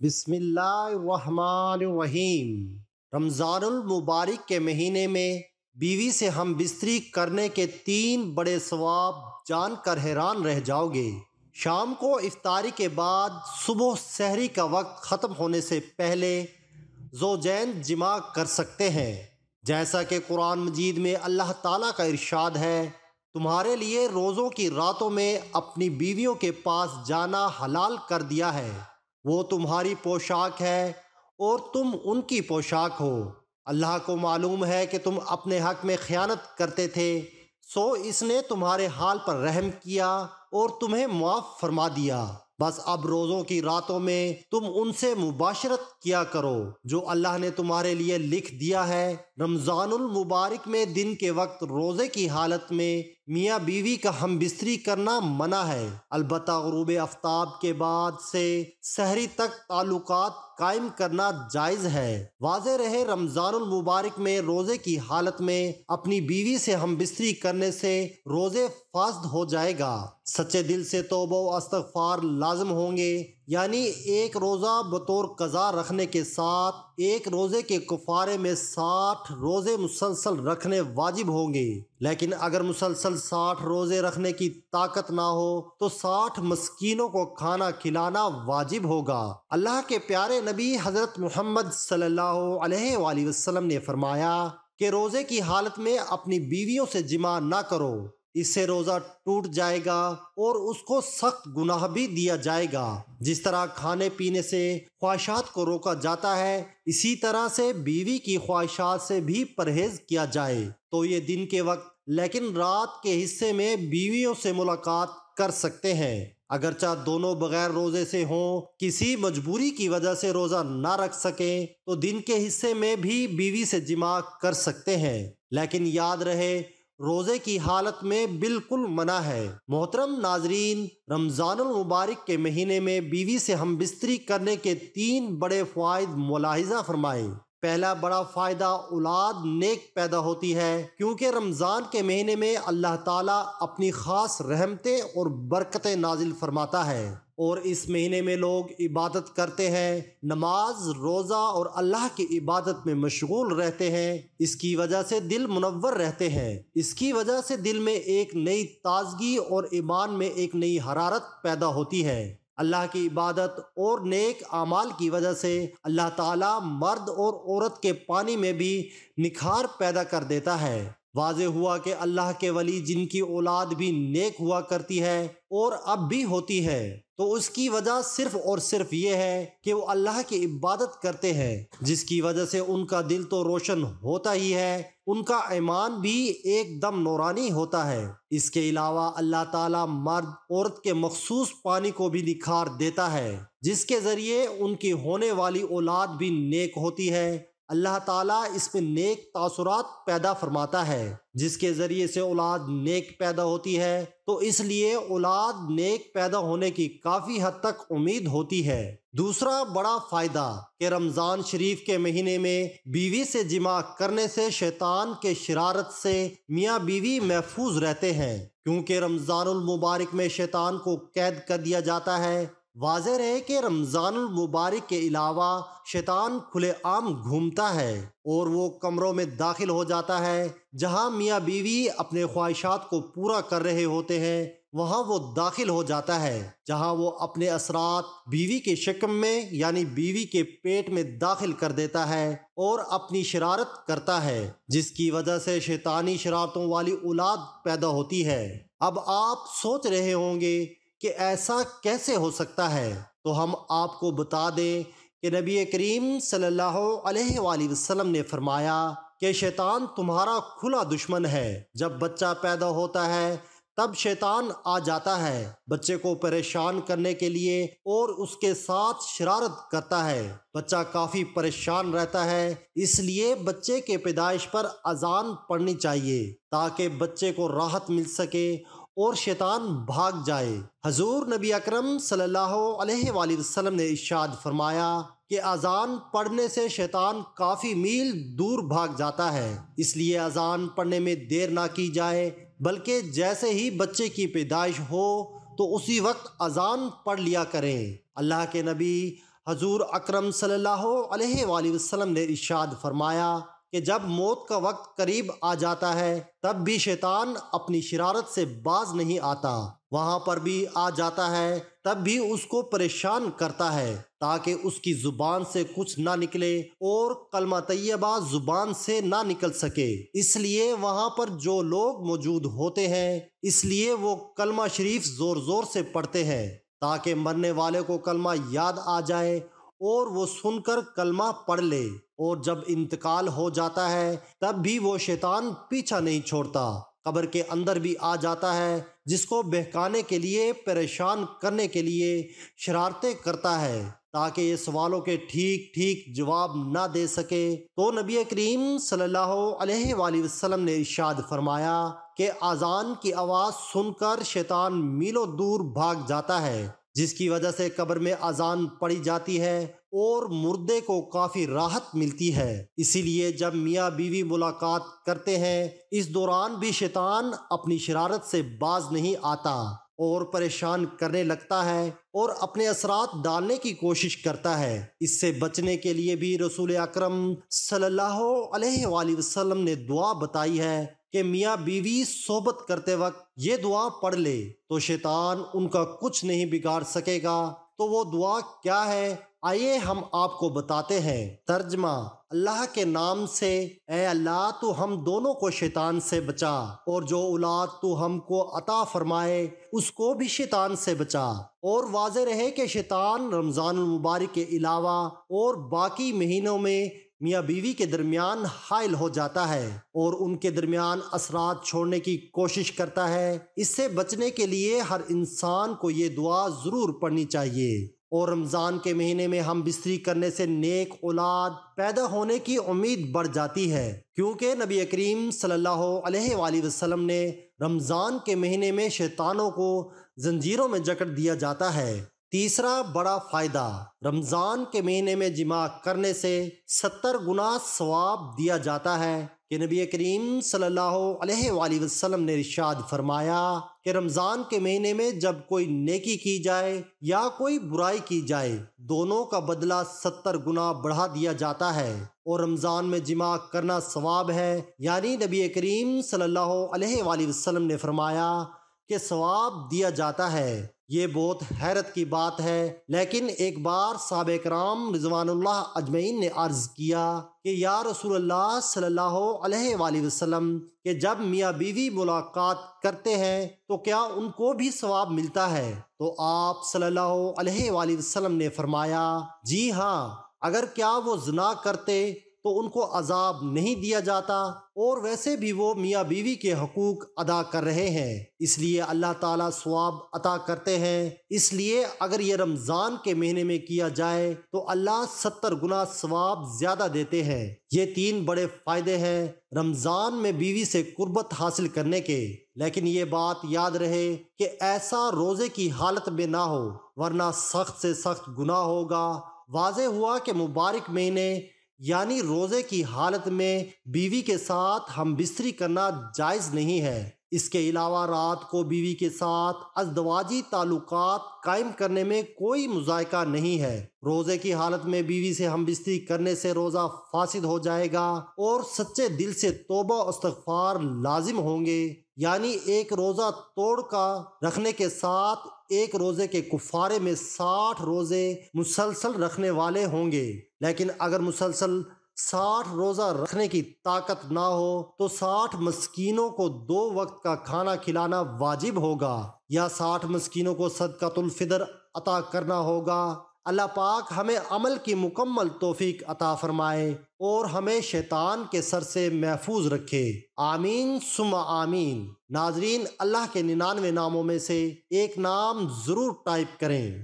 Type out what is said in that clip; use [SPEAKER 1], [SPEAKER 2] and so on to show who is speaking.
[SPEAKER 1] بسم اللہ الرحمن الرحیم۔ رمضان المبارک کے مہینے میں بیوی سے ہم بستری کرنے کے 3 بڑے ثواب جان کر حیران رہ جاؤ گے۔ شام کو افطاری کے بعد صبح سحری کا وقت ختم ہونے سے پہلے زوجین جماع کر سکتے ہیں، جیسا کہ قرآن مجید میں اللہ تعالیٰ کا ارشاد ہے، تمہارے لیے روزوں کی راتوں میں اپنی بیویوں کے پاس جانا حلال کر دیا ہے، وہ تمہاری پوشاک ہے اور تم ان کی پوشاک ہو۔ اللہ کو معلوم ہے کہ تم اپنے حق میں خیانت کرتے تھے، سو اس نے تمہارے حال پر رحم کیا اور تمہیں معاف فرما دیا۔ بس اب روزوں کی راتوں میں تم ان سے مباشرت کیا کرو جو اللہ نے تمہارے لیے لکھ دیا ہے۔ رمضان المبارک میں دن کے وقت روزے کی حالت میں میاں بیوی کا ہم بستری کرنا منع ہے، البتہ غروب آفتاب کے بعد سے سحری تک تعلقات قائم کرنا جائز ہے۔ واضح رہے، رمضان المبارک میں روزے کی حالت میں اپنی بیوی سے ہم بستری کرنے سے روزے فاسد ہو جائے گا۔ سچے دل سے توبہ و استغفار لازم ہوں گے، یعنی ایک روزہ بطور قضا رکھنے کے ساتھ ایک روزے کے کفارے میں 60 روزے مسلسل رکھنے واجب ہوں گے۔ لیکن اگر مسلسل 60 روزے رکھنے کی طاقت نہ ہو تو 60 مسکینوں کو کھانا کھلانا واجب ہوگا۔ اللہ کے پیارے نبی حضرت محمد صلی اللہ علیہ وآلہ وسلم نے فرمایا کہ روزے کی حالت میں اپنی بیویوں سے جماع نہ کرو، اس سے روزہ ٹوٹ جائے گا اور اس کو سخت گناہ بھی دیا جائے گا۔ جس طرح کھانے پینے سے خواہشات کو روکا جاتا ہے، اسی طرح سے بیوی کی خواہشات سے بھی پرہیز کیا جائے۔ تو یہ دن کے وقت لیکن رات کے حصے میں بیویوں سے ملاقات کر سکتے ہیں، اگرچہ دونوں بغیر روزے سے ہوں، کسی مجبوری کی وجہ سے روزہ نہ رکھ سکیں تو دن کے حصے میں بھی بیوی سے جماع کر سکتے ہیں، لیکن یاد رہے روزے کی حالت میں بالکل منع ہے۔ محترم ناظرین، رمضان المبارک کے مہینے میں بیوی سے ہم بستری کرنے کے 3 بڑے فوائد ملاحظہ فرمائیں۔ پہلا بڑا فائدہ، اولاد نیک پیدا ہوتی ہے، کیونکہ رمضان کے مہینے میں اللہ تعالیٰ اپنی خاص رحمتیں اور برکتیں نازل فرماتا ہے، اور اس مہینے میں لوگ عبادت کرتے ہیں، نماز، روزہ اور اللہ کی عبادت میں مشغول رہتے ہیں۔ اس کی وجہ سے دل منور رہتے ہیں، اس کی وجہ سے دل میں ایک نئی تازگی اور ایمان میں ایک نئی حرارت پیدا ہوتی ہے۔ اللہ کی عبادت اور نیک اعمال کی وجہ سے اللہ تعالیٰ مرد اور عورت کے پانی میں بھی نکھار پیدا کر دیتا ہے۔ واضح ہوا کہ اللہ کے ولی جن کی اولاد بھی نیک ہوا کرتی ہے اور اب بھی ہوتی ہے، تو اس کی وجہ صرف اور صرف یہ ہے کہ وہ اللہ کی عبادت کرتے ہیں، جس کی وجہ سے ان کا دل تو روشن ہوتا ہی ہے، ان کا ایمان بھی ایک دم نورانی ہوتا ہے۔ اس کے علاوہ اللہ تعالیٰ مرد عورت کے مخصوص پانی کو بھی نکھار دیتا ہے، جس کے ذریعے ان کی ہونے والی اولاد بھی نیک ہوتی ہے۔ اللہ تعالیٰ اس میں نیک تاثرات پیدا فرماتا ہے، جس کے ذریعے سے اولاد نیک پیدا ہوتی ہے، تو اس لیے اولاد نیک پیدا ہونے کی کافی حد تک امید ہوتی ہے۔ دوسرا بڑا فائدہ کہ رمضان شریف کے مہینے میں بیوی سے جماع کرنے سے شیطان کے شرارت سے میاں بیوی محفوظ رہتے ہیں، کیونکہ رمضان المبارک میں شیطان کو قید کر دیا جاتا ہے۔ واضح رہے کہ رمضان المبارک کے علاوہ شیطان کھلے عام گھومتا ہے اور وہ کمروں میں داخل ہو جاتا ہے جہاں میاں بیوی اپنے خواہشات کو پورا کر رہے ہوتے ہیں، وہاں وہ داخل ہو جاتا ہے، جہاں وہ اپنے اثرات بیوی کے شکم میں یعنی بیوی کے پیٹ میں داخل کر دیتا ہے اور اپنی شرارت کرتا ہے، جس کی وجہ سے شیطانی شرارتوں والی اولاد پیدا ہوتی ہے۔ اب آپ سوچ رہے ہوں گے کہ ایسا کیسے ہو سکتا ہے، تو ہم آپ کو بتا دیں کہ نبی کریم صلی اللہ علیہ وآلہ وسلم نے فرمایا کہ شیطان تمہارا کھلا دشمن ہے۔ جب بچہ پیدا ہوتا ہے تب شیطان آ جاتا ہے بچے کو پریشان کرنے کے لیے اور اس کے ساتھ شرارت کرتا ہے۔ بچہ کافی پریشان رہتا ہے، اس لیے بچے کے پیدائش پر اذان پڑھنی چاہیے تاکہ بچے کو راحت مل سکے اور شیطان بھاگ جائے۔ حضور نبی اکرم صلی اللہ علیہ وآلہ وسلم نے ارشاد فرمایا کہ اذان پڑھنے سے شیطان کافی میل دور بھاگ جاتا ہے، اس لیے اذان پڑھنے میں دیر نہ کی جائے، بلکہ جیسے ہی بچے کی پیدائش ہو تو اسی وقت اذان پڑھ لیا کریں۔ اللہ کے نبی حضور اکرم صلی اللہ علیہ وآلہ وسلم نے ارشاد فرمایا کہ جب موت کا وقت قریب آ جاتا ہے تب بھی شیطان اپنی شرارت سے باز نہیں آتا، وہاں پر بھی آ جاتا ہے تب بھی اس کو پریشان کرتا ہے تاکہ اس کی زبان سے کچھ نہ نکلے اور کلمہ طیبہ زبان سے نہ نکل سکے۔ اس لیے وہاں پر جو لوگ موجود ہوتے ہیں اس لیے وہ کلمہ شریف زور زور سے پڑھتے ہیں تاکہ مرنے والے کو کلمہ یاد آ جائے اور وہ سن کر کلمہ پڑھ لے، اور جب انتقال ہو جاتا ہے تب بھی وہ شیطان پیچھا نہیں چھوڑتا، قبر کے اندر بھی آ جاتا ہے جس کو بہکانے کے لیے، پریشان کرنے کے لیے شرارتیں کرتا ہے تاکہ یہ سوالوں کے ٹھیک ٹھیک جواب نہ دے سکے۔ تو نبی کریم صلی اللہ علیہ وآلہ وسلم نے ارشاد فرمایا کہ اذان کی آواز سن کر شیطان میلوں دور بھاگ جاتا ہے، جس کی وجہ سے قبر میں اذان پڑھی جاتی ہے اور مردے کو کافی راحت ملتی ہے۔ اسی لیے جب میاں بیوی ملاقات کرتے ہیں اس دوران بھی شیطان اپنی شرارت سے باز نہیں آتا اور پریشان کرنے لگتا ہے اور اپنے اثرات ڈالنے کی کوشش کرتا ہے۔ اس سے بچنے کے لیے بھی رسول اکرم صلی اللہ علیہ وآلہ وسلم نے دعا بتائی ہے کہ میاں بیوی صحبت کرتے وقت یہ دعا پڑھ لے تو شیطان ان کا کچھ نہیں بگاڑ سکے گا۔ تو وہ دعا کیا ہے آئیے ہم آپ کو بتاتے ہیں۔ ترجمہ: اللہ کے نام سے، اے اللہ تو ہم دونوں کو شیطان سے بچا، اور جو اولاد تو ہم کو عطا فرمائے اس کو بھی شیطان سے بچا۔ اور واضح رہے کہ شیطان رمضان المبارک کے علاوہ اور باقی مہینوں میں میاں بیوی کے درمیان حائل ہو جاتا ہے اور ان کے درمیان اثرات چھوڑنے کی کوشش کرتا ہے۔ اس سے بچنے کے لیے ہر انسان کو یہ دعا ضرور پڑھنی چاہیے۔ اور رمضان کے مہینے میں ہم بستری کرنے سے نیک اولاد پیدا ہونے کی امید بڑھ جاتی ہے، کیونکہ نبی کریم صلی اللہ علیہ وآلہ وسلم نے رمضان کے مہینے میں شیطانوں کو زنجیروں میں جکڑ دیا جاتا ہے۔ تیسرا بڑا فائدہ، رمضان کے مہینے میں جماع کرنے سے 70 گنا ثواب دیا جاتا ہے کہ نبی کریم صلی اللہ علیہ وآلہ وسلم نے ارشاد فرمایا کہ رمضان کے مہینے میں جب کوئی نیکی کی جائے یا کوئی برائی کی جائے دونوں کا بدلہ 70 گنا بڑھا دیا جاتا ہے، اور رمضان میں جماع کرنا ثواب ہے، یعنی نبی کریم صلی اللہ علیہ وآلہ وسلم نے فرمایا کہ ثواب دیا جاتا ہے۔ یہ بہت حیرت کی بات ہے، لیکن ایک بار صحابہ کرام رضوان اللہ اجمعین نے عرض کیا کہ یا رسول اللہ صلی اللہ علیہ وآلہ وسلم کہ جب میاں بیوی ملاقات کرتے ہیں تو کیا ان کو بھی ثواب ملتا ہے؟ تو آپ صلی اللہ علیہ وآلہ وسلم نے فرمایا جی ہاں، اگر کیا وہ زنا کرتے تو ان کو عذاب نہیں دیا جاتا، اور ویسے بھی وہ میاں بیوی کے حقوق ادا کر رہے ہیں، اس لیے اللہ تعالیٰ ثواب عطا کرتے ہیں۔ اس لیے اگر یہ رمضان کے مہینے میں کیا جائے تو اللہ 70 گنا ثواب زیادہ دیتے ہیں۔ یہ 3 بڑے فائدے ہیں رمضان میں بیوی سے قربت حاصل کرنے کے، لیکن یہ بات یاد رہے کہ ایسا روزے کی حالت میں نہ ہو ورنہ سخت سے سخت گناہ ہوگا۔ واضح ہوا کہ مبارک مہینے یعنی روزے کی حالت میں بیوی کے ساتھ ہم بستری کرنا جائز نہیں ہے۔ اس کے علاوہ رات کو بیوی کے ساتھ ازدواجی تعلقات قائم کرنے میں کوئی مذائقہ نہیں ہے۔ روزے کی حالت میں بیوی سے ہم بستری کرنے سے روزہ فاسد ہو جائے گا اور سچے دل سے توبہ و استغفار لازم ہوں گے، یعنی ایک روزہ توڑ کر رکھنے کے ساتھ ایک روزے کے کفارے میں 60 روزے مسلسل رکھنے والے ہوں گے۔ لیکن اگر مسلسل 60 روزہ رکھنے کی طاقت نہ ہو تو 60 مسکینوں کو 2 وقت کا کھانا کھلانا واجب ہوگا، یا 60 مسکینوں کو صدقۃ الفطر عطا کرنا ہوگا۔ اللہ پاک ہمیں عمل کی مکمل توفیق عطا فرمائے اور ہمیں شیطان کے سر سے محفوظ رکھے، آمین ثم آمین۔ ناظرین، اللہ کے 99 ناموں میں سے ایک نام ضرور ٹائپ کریں۔